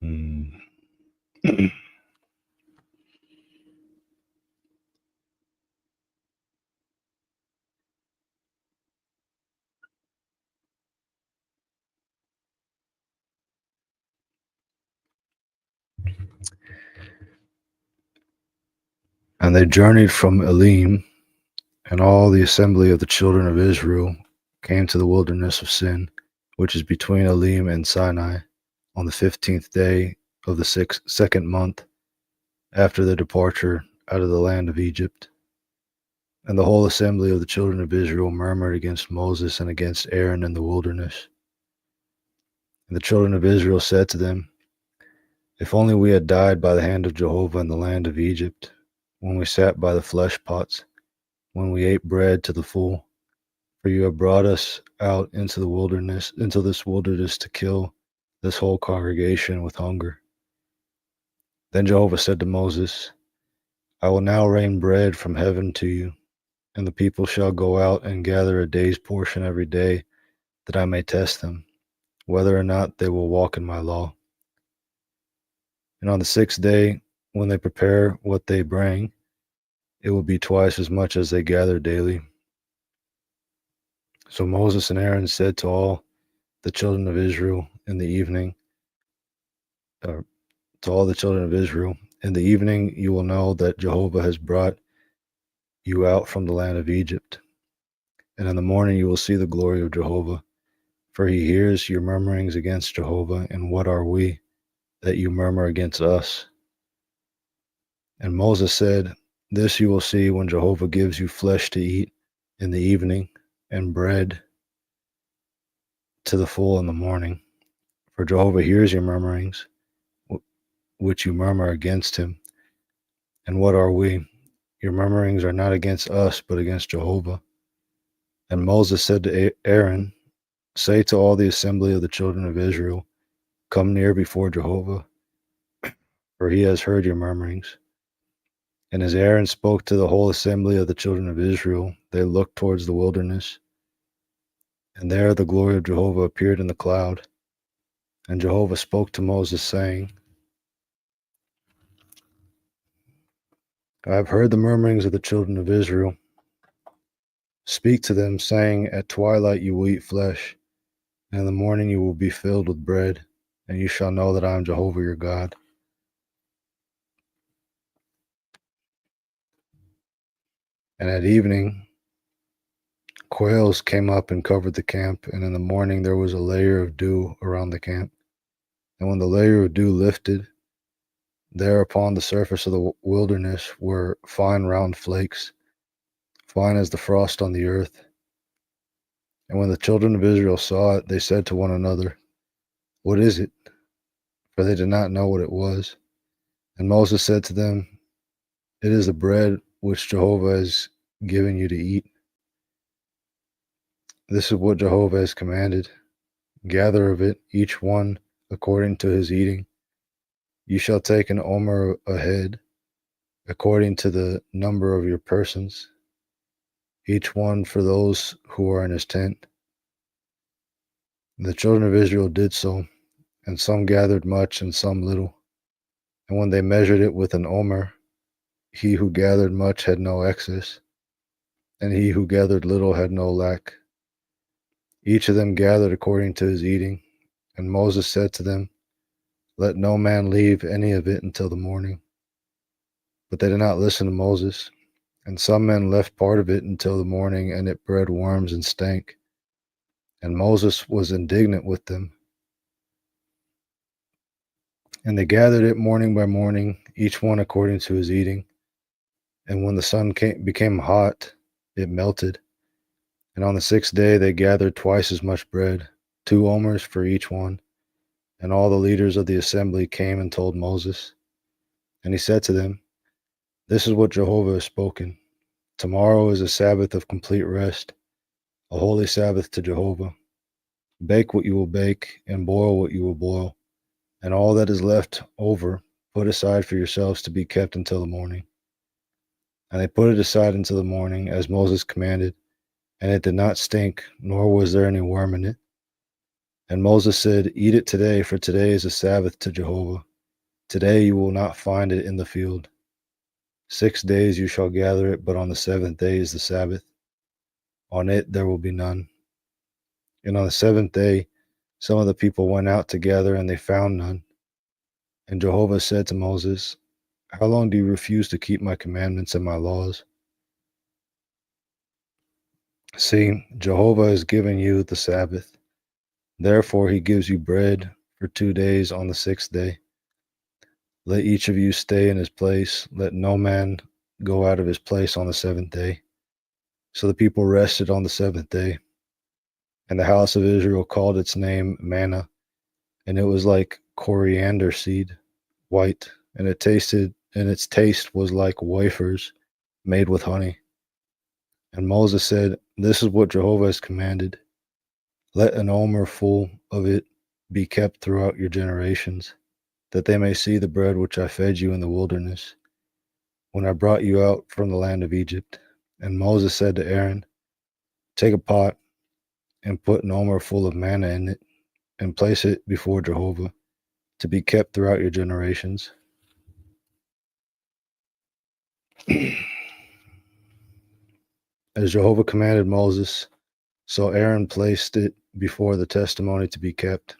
Mm. And they journeyed from Elim, and all the assembly of the children of Israel came to the wilderness of Sin, which is between Elim and Sinai, on the 15th day of the second month after their departure out of the land of Egypt. And the whole assembly of the children of Israel murmured against Moses and against Aaron in the wilderness. And the children of Israel said to them, if only we had died by the hand of Jehovah in the land of Egypt, when we sat by the flesh pots, when we ate bread to the full. For you have brought us out into the wilderness, into this wilderness to kill this whole congregation with hunger. Then Jehovah said to Moses, I will now rain bread from heaven to you, and the people shall go out and gather a day's portion every day, that I may test them, whether or not they will walk in my law. And on the sixth day, when they prepare what they bring, it will be twice as much as they gather daily. So Moses and Aaron said to all the children of Israel in the evening, to all the children of Israel, in the evening you will know that Jehovah has brought you out from the land of Egypt. And in the morning you will see the glory of Jehovah, for he hears your murmurings against Jehovah. And what are we that you murmur against us? And Moses said, this you will see when Jehovah gives you flesh to eat in the evening, and bread to the full in the morning. For Jehovah hears your murmurings, which you murmur against him. And what are we? Your murmurings are not against us, but against Jehovah. And Moses said to Aaron, say to all the assembly of the children of Israel, come near before Jehovah, for he has heard your murmurings. And as Aaron spoke to the whole assembly of the children of Israel, they looked towards the wilderness. And there the glory of Jehovah appeared in the cloud. And Jehovah spoke to Moses, saying, I have heard the murmurings of the children of Israel. Speak to them, saying, at twilight you will eat flesh, and in the morning you will be filled with bread, and you shall know that I am Jehovah your God. And at evening, quails came up and covered the camp, and in the morning there was a layer of dew around the camp. And when the layer of dew lifted, there upon the surface of the wilderness were fine round flakes, fine as the frost on the earth. And when the children of Israel saw it, they said to one another, what is it? For they did not know what it was. And Moses said to them, it is the bread which Jehovah has given you to eat. This is what Jehovah has commanded. Gather of it, each one according to his eating. You shall take an omer a head, according to the number of your persons, each one for those who are in his tent. The children of Israel did so, and some gathered much and some little. And when they measured it with an omer, he who gathered much had no excess, and he who gathered little had no lack. Each of them gathered according to his eating. And Moses said to them, let no man leave any of it until the morning. But they did not listen to Moses. And some men left part of it until the morning, and it bred worms and stank. And Moses was indignant with them. And they gathered it morning by morning, each one according to his eating. And when the sun became hot, it melted. And on the sixth day they gathered twice as much bread, 2 omers for each one. And all the leaders of the assembly came and told Moses. And he said to them, this is what Jehovah has spoken. Tomorrow is a Sabbath of complete rest, a holy Sabbath to Jehovah. Bake what you will bake, and boil what you will boil, and all that is left over put aside for yourselves to be kept until the morning. And they put it aside until the morning, as Moses commanded, and it did not stink, nor was there any worm in it. And Moses said, Eat it today, for today is a Sabbath to Jehovah. Today you will not find it in the field. 6 days you shall gather it, but on the seventh day is the Sabbath. On it there will be none. And on the seventh day some of the people went out to gather, and they found none. And Jehovah said to Moses, How long do you refuse to keep my commandments and my laws? See, Jehovah has given you the Sabbath. Therefore he gives you bread for 2 days on the sixth day. Let each of you stay in his place. Let no man go out of his place on the seventh day. So the people rested on the seventh day. And the house of Israel called its name manna, and it was like coriander seed, white, and its taste was like wafers made with honey. And Moses said, This is what Jehovah has commanded. Let an omer full of it be kept throughout your generations, that they may see the bread which I fed you in the wilderness, when I brought you out from the land of Egypt. And Moses said to Aaron, Take a pot and put an omer full of manna in it, and place it before Jehovah, to be kept throughout your generations. As Jehovah commanded Moses, so Aaron placed it before the testimony to be kept.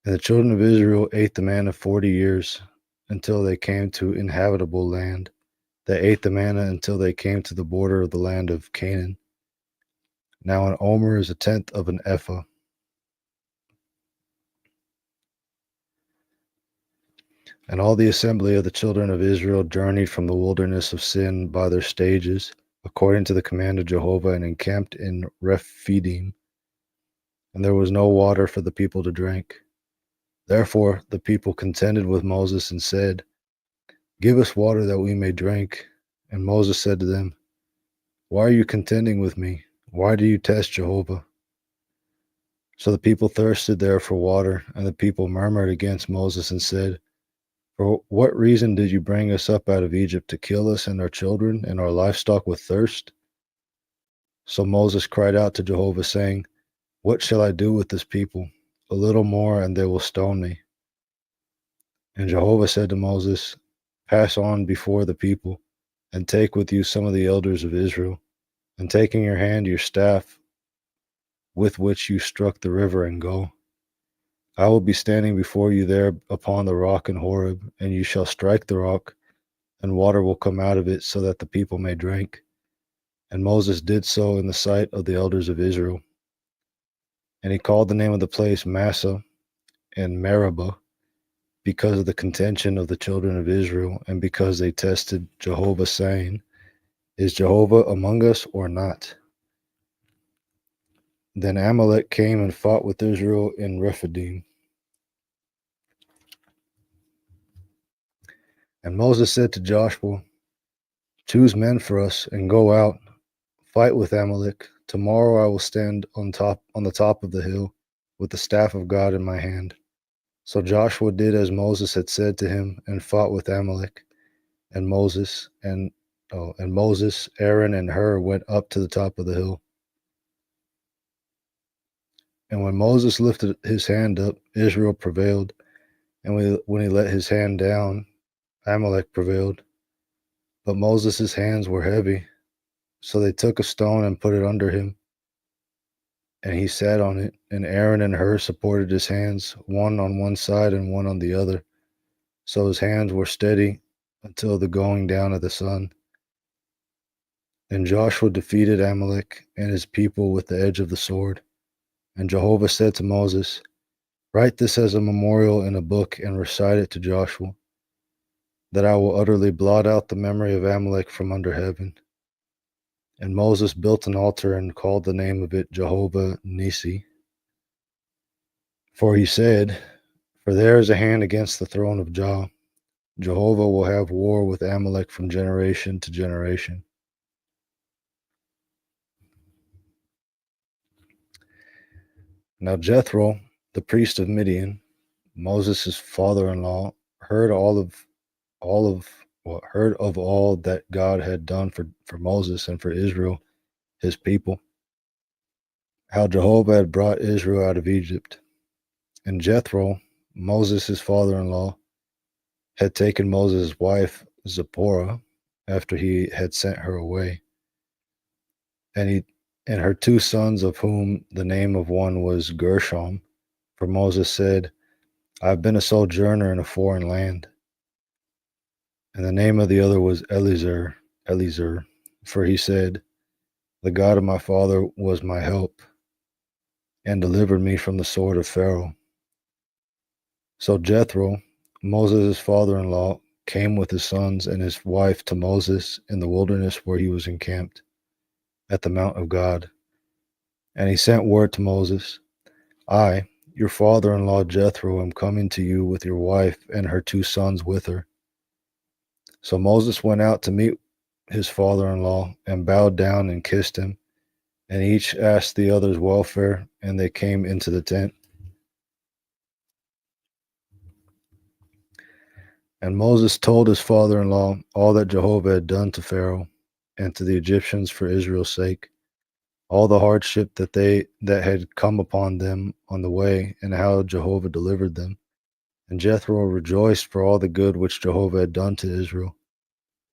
And the children of Israel ate the manna 40 years, until they came to inhabitable land. They ate the manna until they came to the border of the land of Canaan. Now an omer is a tenth of an ephah. And all the assembly of the children of Israel journeyed from the wilderness of Sin by their stages, according to the command of Jehovah, and encamped in Rephidim. And there was no water for the people to drink. Therefore the people contended with Moses and said, Give us water that we may drink. And Moses said to them, Why are you contending with me? Why do you test Jehovah? So the people thirsted there for water, and the people murmured against Moses and said, For what reason did you bring us up out of Egypt, to kill us and our children and our livestock with thirst? So Moses cried out to Jehovah, saying, What shall I do with this people? A little more, and they will stone me. And Jehovah said to Moses, Pass on before the people, and take with you some of the elders of Israel, and take in your hand your staff with which you struck the river, and go. I will be standing before you there upon the rock in Horeb, and you shall strike the rock, and water will come out of it, so that the people may drink. And Moses did so in the sight of the elders of Israel. And he called the name of the place Massah and Meribah, because of the contention of the children of Israel, and because they tested Jehovah, saying, Is Jehovah among us or not? Then Amalek came and fought with Israel in Rephidim. And Moses said to Joshua, Choose men for us, and go out, fight with Amalek. Tomorrow I will stand on the top of the hill, with the staff of God in my hand. So Joshua did as Moses had said to him, and fought with Amalek. And Moses, Aaron, and Hur went up to the top of the hill. And when Moses lifted his hand up, Israel prevailed. And when he let his hand down, Amalek prevailed. But Moses' hands were heavy. So they took a stone and put it under him. And he sat on it. And Aaron and Hur supported his hands, one on one side and one on the other. So his hands were steady until the going down of the sun. And Joshua defeated Amalek and his people with the edge of the sword. And Jehovah said to Moses, Write this as a memorial in a book, and recite it to Joshua, that I will utterly blot out the memory of Amalek from under heaven. And Moses built an altar and called the name of it Jehovah Nissi. For he said, For there is a hand against the throne of Jah. Jehovah will have war with Amalek from generation to generation. Now Jethro, the priest of Midian, Moses' father-in-law, heard of all that God had done for Moses and for Israel, his people, how Jehovah had brought Israel out of Egypt. And Jethro, Moses' father-in-law, had taken Moses' wife Zipporah after he had sent her away, and her two sons, of whom the name of one was Gershom, for Moses said, I have been a sojourner in a foreign land. And the name of the other was Eliezer, for he said, the God of my father was my help, and delivered me from the sword of Pharaoh. So Jethro, Moses' father-in-law, came with his sons and his wife to Moses in the wilderness where he was encamped, at the mount of God. And he sent word to Moses, I, your father-in-law Jethro, am coming to you with your wife and her two sons with her. So Moses went out to meet his father-in-law and bowed down and kissed him, and each asked the other's welfare, and they came into the tent. And Moses told his father-in-law all that Jehovah had done to Pharaoh and to the Egyptians for Israel's sake, all the hardship that had come upon them on the way, and how Jehovah delivered them. And Jethro rejoiced for all the good which Jehovah had done to Israel,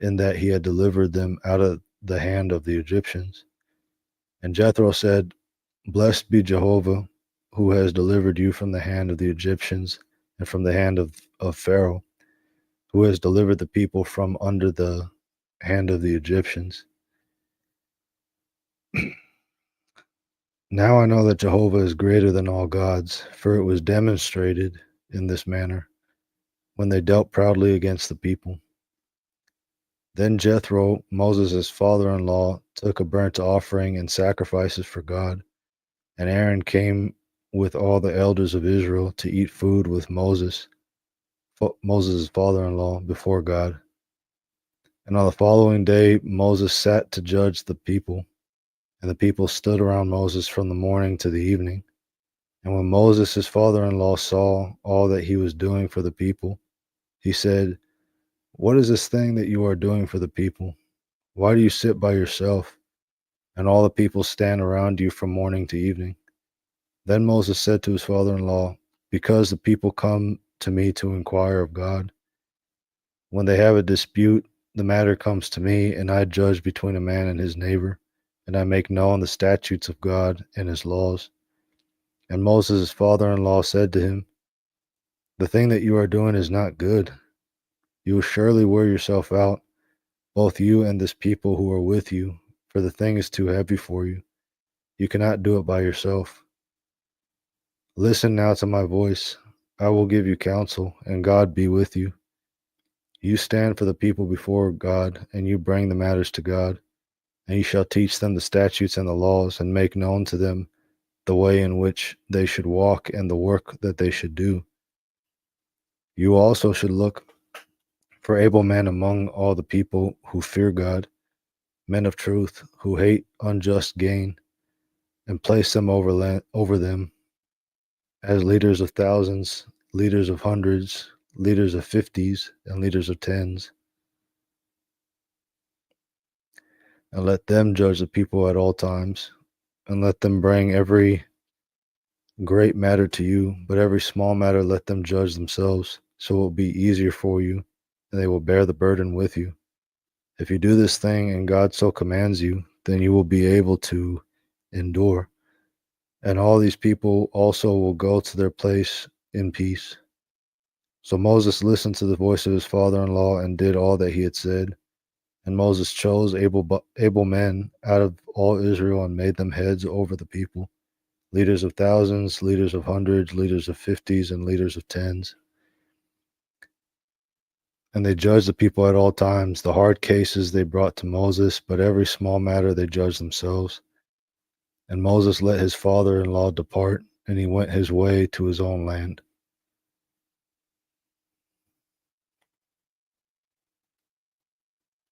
in that he had delivered them out of the hand of the Egyptians. And Jethro said, Blessed be Jehovah, who has delivered you from the hand of the Egyptians and from the hand of Pharaoh, who has delivered the people from under the hand of the Egyptians. Now I know that Jehovah is greater than all gods, for it was demonstrated in this manner when they dealt proudly against the people. Then Jethro, Moses' father-in-law, took a burnt offering and sacrifices for God, and Aaron came with all the elders of Israel to eat food with Moses' father-in-law before God. And on the following day, Moses sat to judge the people, and the people stood around Moses from the morning to the evening. And when Moses, his father-in-law, saw all that he was doing for the people, he said, What is this thing that you are doing for the people? Why do you sit by yourself, and all the people stand around you from morning to evening? Then Moses said to his father-in-law, Because the people come to me to inquire of God. When they have a dispute, the matter comes to me, and I judge between a man and his neighbor, and I make known the statutes of God and his laws. And Moses' father-in-law said to him, The thing that you are doing is not good. You will surely wear yourself out, both you and this people who are with you, for the thing is too heavy for you. You cannot do it by yourself. Listen now to my voice. I will give you counsel, and God be with you. You stand for the people before God, and you bring the matters to God, and you shall teach them the statutes and the laws, and make known to them the way in which they should walk and the work that they should do. You also should look for able men among all the people who fear God, men of truth, who hate unjust gain, and place them over them as leaders of thousands, leaders of hundreds, leaders of fifties, and leaders of tens. And let them judge the people at all times, and let them bring every great matter to you, but every small matter let them judge themselves, so it will be easier for you, and they will bear the burden with you. If you do this thing and God so commands you, then you will be able to endure. And all these people also will go to their place in peace. So Moses listened to the voice of his father-in-law and did all that he had said. And Moses chose able men out of all Israel and made them heads over the people, leaders of thousands, leaders of hundreds, leaders of fifties, and leaders of tens. And they judged the people at all times. The hard cases they brought to Moses, but every small matter they judged themselves. And Moses let his father-in-law depart, and he went his way to his own land.